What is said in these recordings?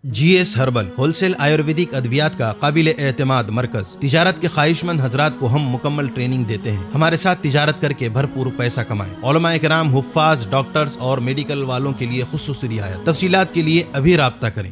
GS herbal wholesale Ayurvedic ادویات کا قابل اعتماد مرکز۔ تجارت کے خواہش مند حضرات کو ہم مکمل ٹریننگ دیتے ہیں۔ ہمارے ساتھ تجارت کر کے بھرپور پیسہ کمائیں۔ علماء کرام، حفاظ، ڈاکٹرز اور میڈیکل والوں کے لیے خصوصی رعایت۔ تفصیلات کے لیے ابھی رابطہ کریں۔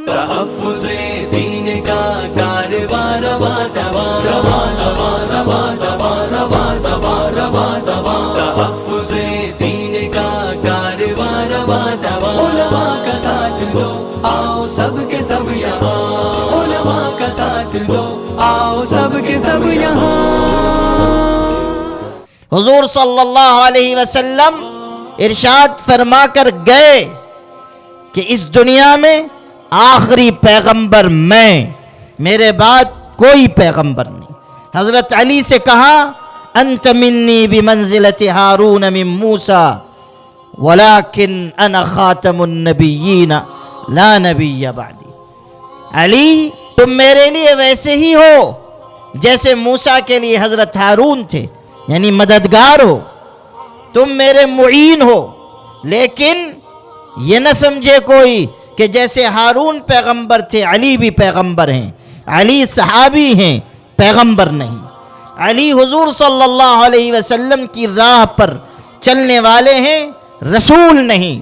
تحفظ دین کا کاروبار رواں رواں رواں رواں رواں رواں رواں رواں رواں رواں تحفظ دین کا کاروبار رواں رواں علماء کا ساتھ دو، آؤ سب کے سب یہاں، علماء کا ساتھ دو، آؤ سب کے سب یہاں۔ حضور صلی اللہ علیہ وسلم ارشاد فرما کر گئے کہ اس دنیا میں آخری پیغمبر میں، میرے بعد کوئی پیغمبر نہیں۔ حضرت علی سے کہا انت منی بمنزلت ہارون من موسیٰ ولیکن انا خاتم النبیین لا نبی بعدی۔ علی تم میرے لیے ویسے ہی ہو جیسے موسیٰ کے لیے حضرت ہارون تھے، یعنی مددگار ہو، تم میرے معین ہو، لیکن یہ نہ سمجھے کوئی کہ جیسے ہارون پیغمبر تھے علی بھی پیغمبر ہیں۔ علی صحابی ہیں، پیغمبر نہیں۔ علی حضور صلی اللہ علیہ وسلم کی راہ پر چلنے والے ہیں، رسول نہیں۔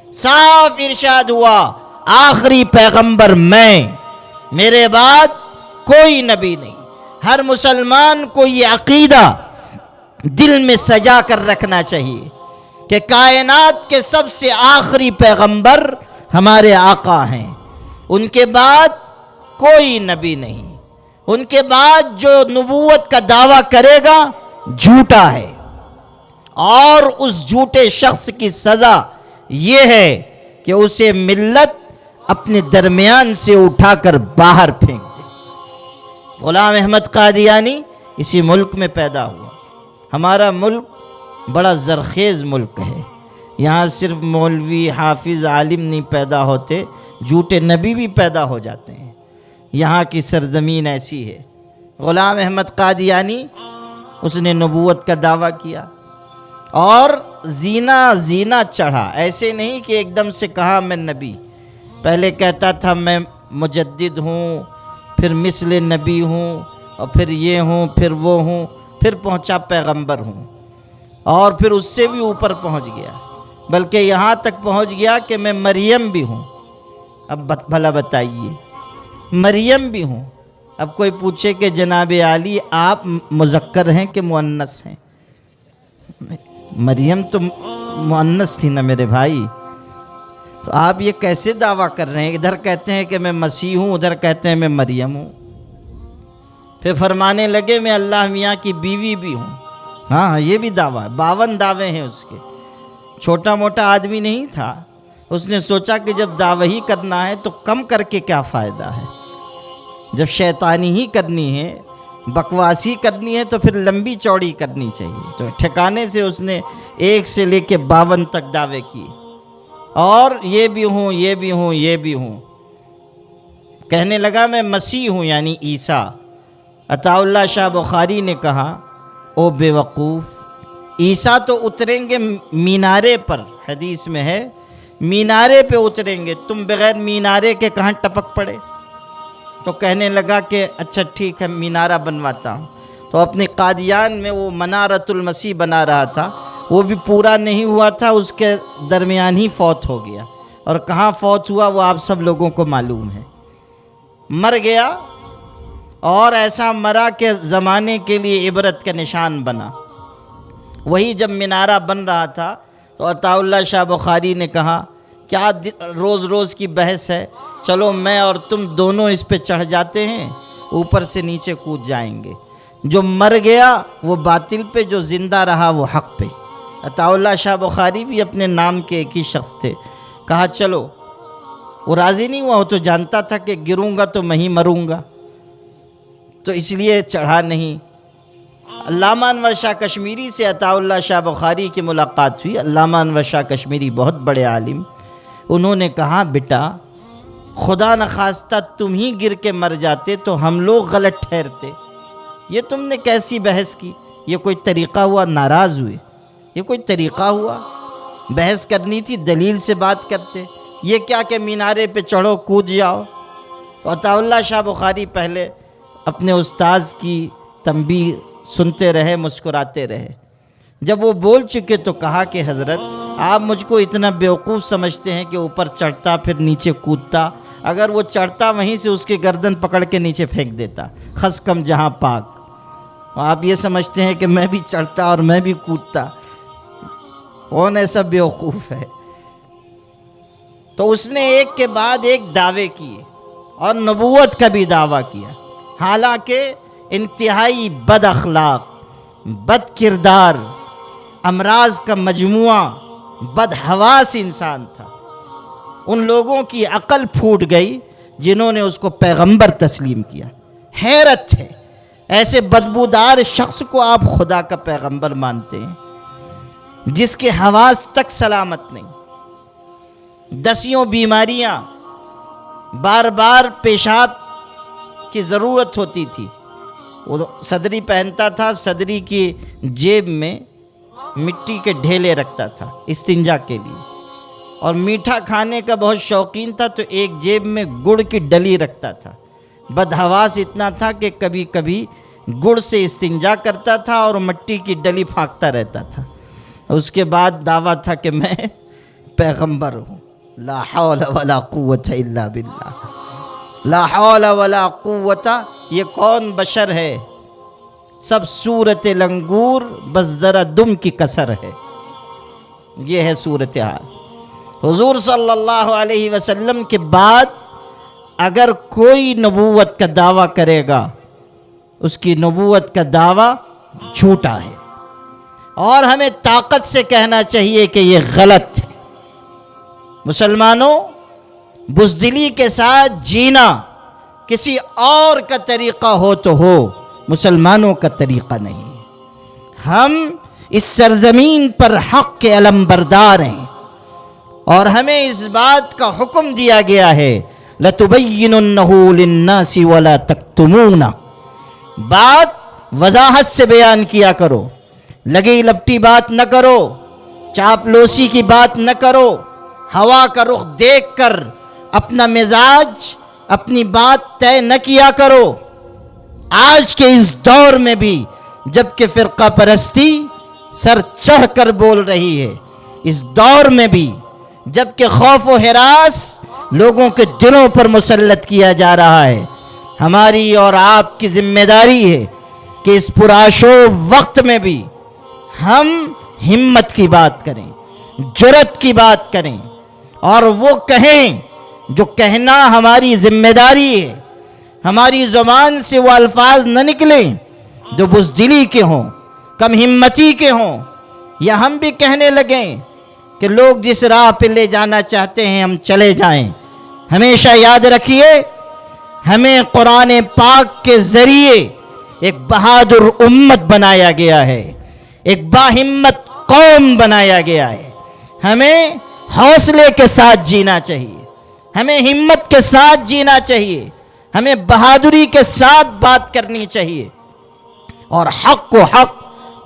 صاف ارشاد ہوا آخری پیغمبر میں، میرے بعد کوئی نبی نہیں۔ ہر مسلمان کو یہ عقیدہ دل میں سجا کر رکھنا چاہیے کہ کائنات کے سب سے آخری پیغمبر ہمارے آقا ہیں، ان کے بعد کوئی نبی نہیں۔ ان کے بعد جو نبوت کا دعویٰ کرے گا جھوٹا ہے، اور اس جھوٹے شخص کی سزا یہ ہے کہ اسے ملت اپنے درمیان سے اٹھا کر باہر پھینک دے۔ غلام احمد قادیانی اسی ملک میں پیدا ہوا۔ ہمارا ملک بڑا زرخیز ملک ہے، یہاں صرف مولوی، حافظ، عالم نہیں پیدا ہوتے، جھوٹے نبی بھی پیدا ہو جاتے ہیں۔ یہاں کی سرزمین ایسی ہے۔ غلام احمد قادیانی اس نے نبوت کا دعویٰ کیا اور زینہ چڑھا، ایسے نہیں کہ ایک دم سے کہا میں نبی۔ پہلے کہتا تھا میں مجدد ہوں، پھر مثل نبی ہوں، اور پھر یہ ہوں، پھر وہ ہوں، پھر پہنچا پیغمبر ہوں، اور پھر اس سے بھی اوپر پہنچ گیا، بلکہ یہاں تک پہنچ گیا کہ میں مریم بھی ہوں۔ اب بھلا بتائیے، مریم بھی ہوں۔ اب کوئی پوچھے کہ جناب عالی آپ مذکر ہیں کہ مؤنث ہیں؟ مریم تو مؤنث تھی نا میرے بھائی، تو آپ یہ کیسے دعویٰ کر رہے ہیں؟ ادھر کہتے ہیں کہ میں مسیح ہوں، ادھر کہتے ہیں میں مریم ہوں، پھر فرمانے لگے میں اللہ میاں کی بیوی بھی ہوں۔ ہاں یہ بھی دعویٰ ہے، 52 دعوے ہیں اس کے۔ چھوٹا موٹا آدمی نہیں تھا، اس نے سوچا کہ جب دعوی ہی کرنا ہے تو کم کر کے کیا فائدہ ہے، جب شیطانی ہی کرنی ہے، بکواسی کرنی ہے، تو پھر لمبی چوڑی کرنی چاہیے۔ تو ٹھکانے سے اس نے 1 سے لے کے 52 تک دعوے کیے، اور یہ بھی ہوں، یہ بھی ہوں، یہ بھی ہوں۔ کہنے لگا میں مسیح ہوں، یعنی عیسیٰ۔ عطا اللہ شاہ بخاری نے کہا او بے وقوف، عیسیٰ تو اتریں گے مینارے پر، حدیث میں ہے مینارے پہ اتریں گے، تم بغیر مینارے کے کہاں ٹپک پڑے؟ تو کہنے لگا کہ اچھا ٹھیک ہے مینارہ بنواتا ہوں۔ تو اپنے قادیان میں وہ منارۃ المسیح بنا رہا تھا، وہ بھی پورا نہیں ہوا تھا، اس کے درمیان ہی فوت ہو گیا۔ اور کہاں فوت ہوا وہ آپ سب لوگوں کو معلوم ہے، مر گیا، اور ایسا مرا کہ زمانے کے لیے عبرت کا نشان بنا۔ وہی جب مینارہ بن رہا تھا تو عطا اللہ شاہ بخاری نے کہا کیا روز روز کی بحث ہے، چلو میں اور تم دونوں اس پہ چڑھ جاتے ہیں، اوپر سے نیچے کود جائیں گے۔ جو مر گیا وہ باطل پہ، جو زندہ رہا وہ حق پہ۔ عطا اللہ شاہ بخاری بھی اپنے نام کے ایک ہی شخص تھے۔ کہا چلو، وہ راضی نہیں ہوا، وہ تو جانتا تھا کہ گروں گا تو میں ہی مروں گا، تو اس لیے چڑھا نہیں۔ علامہ انور شاہ کشمیری سے عطا اللہ شاہ بخاری کی ملاقات ہوئی۔ علامہ انور شاہ کشمیری بہت بڑے عالم، انہوں نے کہا بیٹا خدا نخواستہ تم ہی گر کے مر جاتے تو ہم لوگ غلط ٹھہرتے، یہ تم نے کیسی بحث کی؟ یہ کوئی طریقہ ہوا؟ ناراض ہوئے، یہ کوئی طریقہ ہوا؟ بحث کرنی تھی دلیل سے بات کرتے، یہ کیا کہ مینارے پہ چڑھو کود جاؤ؟ تو عطا اللہ شاہ بخاری پہلے اپنے استاذ کی تنبیہ سنتے رہے، مسکراتے رہے۔ جب وہ بول چکے تو کہا کہ حضرت آپ مجھ کو اتنا بیوقوف سمجھتے ہیں کہ اوپر چڑھتا پھر نیچے کودتا، اگر وہ چڑھتا وہیں سے اس کی گردن پکڑ کے نیچے پھینک دیتا، خس کم جہاں پاک۔ آپ یہ سمجھتے ہیں کہ میں بھی چڑھتا اور میں بھی کودتا، کون ایسا بیوقوف ہے؟ تو اس نے ایک کے بعد ایک دعوے کیے اور نبوت کا بھی دعویٰ کیا، حالانکہ انتہائی بد اخلاق، بد کردار، امراض کا مجموعہ، بد حواس انسان تھا۔ ان لوگوں کی عقل پھوٹ گئی جنہوں نے اس کو پیغمبر تسلیم کیا۔ حیرت ہے، ایسے بدبودار شخص کو آپ خدا کا پیغمبر مانتے ہیں جس کے حواس تک سلامت نہیں، دسیوں بیماریاں، بار بار پیشاب کی ضرورت ہوتی تھی، وہ صدری پہنتا تھا، صدری کی جیب میں مٹی کے ڈھیلے رکھتا تھا استنجا کے لیے، اور میٹھا کھانے کا بہت شوقین تھا تو ایک جیب میں گڑ کی ڈلی رکھتا تھا۔ بدحواس اتنا تھا کہ کبھی کبھی گڑ سے استنجا کرتا تھا اور مٹی کی ڈلی پھانکتا رہتا تھا۔ اس کے بعد دعویٰ تھا کہ میں پیغمبر ہوں۔ لا حول ولا قوت الا باللہ، لا حول ولا قوت، یہ کون بشر ہے؟ سب صورت لنگور، بس ذرا دم کی کسر ہے۔ یہ ہے صورتحال۔ حضور صلی اللہ علیہ وسلم کے بعد اگر کوئی نبوت کا دعویٰ کرے گا، اس کی نبوت کا دعویٰ جھوٹا ہے، اور ہمیں طاقت سے کہنا چاہیے کہ یہ غلط ہے۔ مسلمانوں، بزدلی کے ساتھ جینا کسی اور کا طریقہ ہو تو ہو، مسلمانوں کا طریقہ نہیں۔ ہم اس سرزمین پر حق کے علمبردار ہیں، اور ہمیں اس بات کا حکم دیا گیا ہے لَتُبَيِّنُنَّهُ لِلنَّاسِ وَلَا تَكْتُمُونَ، بات وضاحت سے بیان کیا کرو، لگی لپٹی بات نہ کرو، چاپلوسی کی بات نہ کرو، ہوا کا رخ دیکھ کر اپنا مزاج، اپنی بات طے نہ کیا کرو۔ آج کے اس دور میں بھی جب کہ فرقہ پرستی سر چڑھ کر بول رہی ہے، اس دور میں بھی جب کہ خوف و ہراس لوگوں کے دلوں پر مسلط کیا جا رہا ہے، ہماری اور آپ کی ذمہ داری ہے کہ اس پرآشوب وقت میں بھی ہم ہمت کی بات کریں، جرأت کی بات کریں، اور وہ کہیں جو کہنا ہماری ذمہ داری ہے۔ ہماری زبان سے وہ الفاظ نہ نکلیں جو بزدلی کے ہوں، کم ہمتی کے ہوں، یا ہم بھی کہنے لگیں کہ لوگ جس راہ پہ لے جانا چاہتے ہیں ہم چلے جائیں۔ ہمیشہ یاد رکھیے، ہمیں قرآن پاک کے ذریعے ایک بہادر امت بنایا گیا ہے، ایک باہمت قوم بنایا گیا ہے۔ ہمیں حوصلے کے ساتھ جینا چاہیے، ہمیں ہمت کے ساتھ جینا چاہیے، ہمیں بہادری کے ساتھ بات کرنی چاہیے، اور حق کو حق،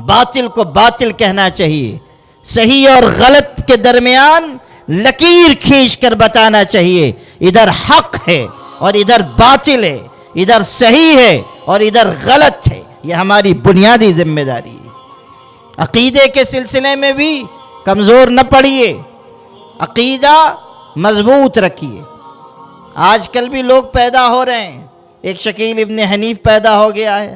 باطل کو باطل کہنا چاہیے، صحیح اور غلط کے درمیان لکیر کھینچ کر بتانا چاہیے، ادھر حق ہے اور ادھر باطل ہے، ادھر صحیح ہے اور ادھر غلط ہے۔ یہ ہماری بنیادی ذمہ داری ہے۔ عقیدے کے سلسلے میں بھی کمزور نہ پڑیے، عقیدہ مضبوط رکھیے۔ آج کل بھی لوگ پیدا ہو رہے ہیں، ایک شکیل ابن حنیف پیدا ہو گیا ہے،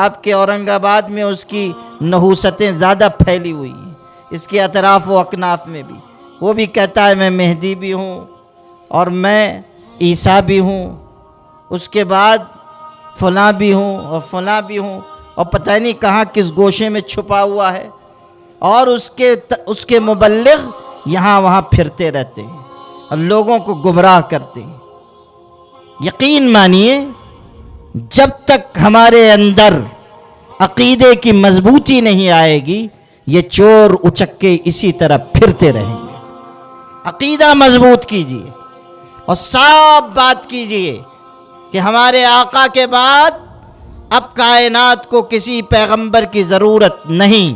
آپ کے اورنگ آباد میں اس کی نحوستیں زیادہ پھیلی ہوئی ہیں، اس کے اطراف و اکناف میں بھی۔ وہ بھی کہتا ہے میں مہدی بھی ہوں اور میں عیسیٰ بھی ہوں، اس کے بعد فلاں بھی ہوں اور فلاں بھی ہوں، اور پتہ نہیں کہاں کس گوشے میں چھپا ہوا ہے، اور اس کے مبلغ یہاں وہاں پھرتے رہتے ہیں اور لوگوں کو گمراہ کرتے ہیں۔ یقین مانیے، جب تک ہمارے اندر عقیدے کی مضبوطی نہیں آئے گی، یہ چور اچکے اسی طرح پھرتے رہیں گے۔ عقیدہ مضبوط کیجئے اور صاف بات کیجئے کہ ہمارے آقا کے بعد اب کائنات کو کسی پیغمبر کی ضرورت نہیں،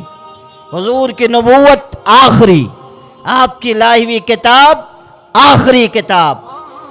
حضور کی نبوت آخری، آپ کی لائی ہوئی کتاب آخری کتاب،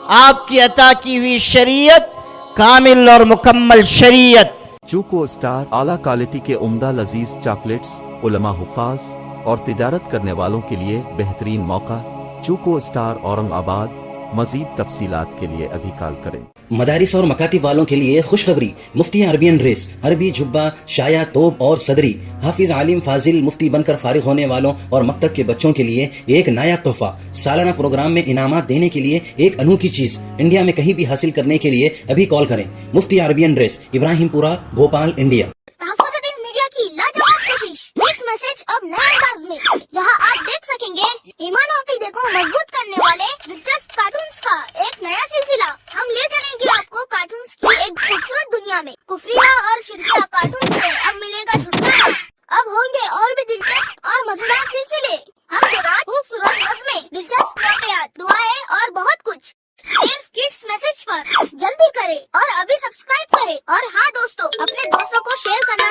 آپ کی عطا کی ہوئی شریعت کامل اور مکمل شریعت۔ چوکو اسٹار اعلیٰ کوالٹی کے عمدہ لذیذ چاکلیٹس علماء، حفاظ اور تجارت کرنے والوں کے لیے بہترین موقع۔ چوکو اسٹار اورنگ آباد۔ مزید تفصیلات کے لیے ابھی کال کریں۔ مدارس اور مکاتب والوں کے لیے خوشخبری، مفتی عربین ڈریس، عربی جبہ، شایا، توب اور صدری، حافظ عالم فاضل مفتی بن کر فارغ ہونے والوں اور مکتب کے بچوں کے لیے ایک نیا تحفہ۔ سالانہ پروگرام میں انعامات دینے کے لیے ایک انوکھی چیز انڈیا میں کہیں بھی حاصل کرنے کے لیے ابھی کال کریں۔ مفتی عربین ڈریس، ابراہیم پورہ، بھوپال، انڈیا۔ تحفظ دین میڈیا کی لاجواب کوشش، نیکسٹ میسج اب نئے انداز میں، جہاں آپ دیکھ سکیں گے ایمان و عقیدے کو مضبوط کرنے والے دلچسپ کارٹونز کا ایک نیا سلسلہ۔ ہم لے چلیں گے آپ کو کارٹونز کی ایک خوبصورت دنیا میں۔ کفریہ اور شرکیہ کارٹونز سے اب ملے گا چھٹکارا۔ اب ہوں گے اور بھی دلچسپ اور مزیدار سلسلے۔ ہم کے بعد خوبصورت نظمیں، دلچسپ واقعات، دعائیں اور بہت کچھ صرف کڈس میسج پر۔ جلدی کرے اور ابھی سبسکرائب کرے، اور ہاں دوستو، اپنے دوستوں کو شیئر کرنا